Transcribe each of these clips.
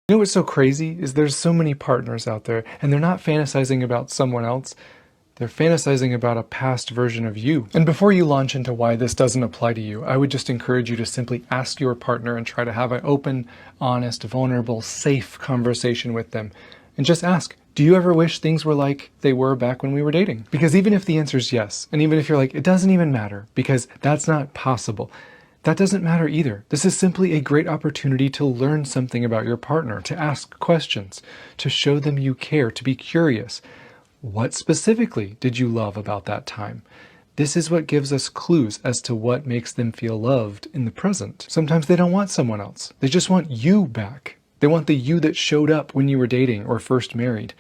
You know what's so crazy is there's so many partners out there and they're not fantasizing about someone else. They're fantasizing about a past version of you. And before you launch into why this doesn't apply to you, I would just encourage you to simply ask your partner and try to have an open, honest, vulnerable, safe conversation with them. And just ask, do you ever wish things were like they were back when we were dating? Because even if the answer is yes, and even if you're like, it doesn't even matter because that's not possible, that doesn't matter either. This is simply a great opportunity to learn something about your partner, to ask questions, to show them you care, to be curious. What specifically did you love about that time? This is what gives us clues as to what makes them feel loved in the present. Sometimes they don't want someone else. They just want you back. They want the you that showed up when you were dating or first married.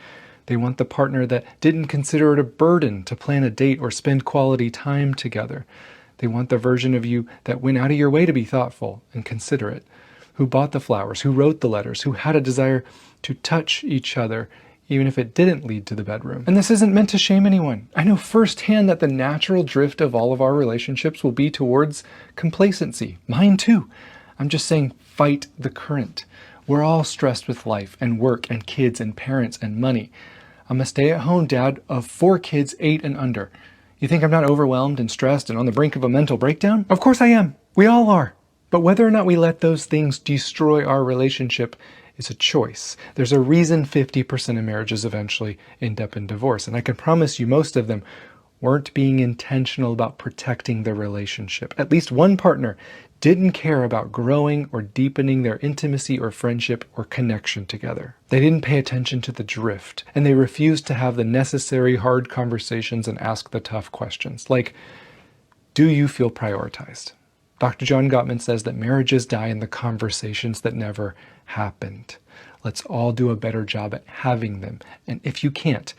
They want the partner that didn't consider it a burden to plan a date or spend quality time together. They want the version of you that went out of your way to be thoughtful and considerate, who bought the flowers, who wrote the letters, who had a desire to touch each other, even if it didn't lead to the bedroom. And this isn't meant to shame anyone. I know firsthand that the natural drift of all of our relationships will be towards complacency. Mine too. I'm just saying, fight the current. We're all stressed with life and work and kids and parents and money. I'm a stay-at-home dad of 4 kids, 8 and under. You think I'm not overwhelmed and stressed and on the brink of a mental breakdown? Of course I am. We all are. But whether or not we let those things destroy our relationship is a choice. There's a reason 50% of marriages eventually end up in divorce. And I can promise you most of them weren't being intentional about protecting the relationship. At least one partner didn't care about growing or deepening their intimacy or friendship or connection together. They didn't pay attention to the drift, and they refused to have the necessary hard conversations and ask the tough questions, like, do you feel prioritized? Dr. John Gottman says that marriages die in the conversations that never happened. Let's all do a better job at having them, and if you can't,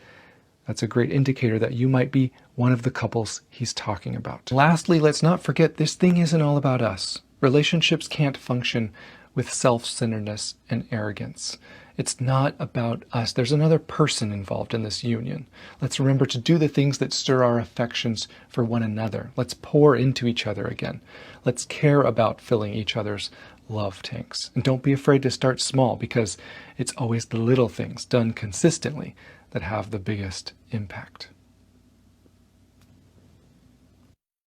that's a great indicator that you might be one of the couples he's talking about. Lastly, let's not forget this thing isn't all about us. Relationships can't function with self-centeredness and arrogance. It's not about us. There's another person involved in this union. Let's remember to do the things that stir our affections for one another. Let's pour into each other again. Let's care about filling each other's love tanks. And don't be afraid to start small, because it's always the little things done consistently that have the biggest impact.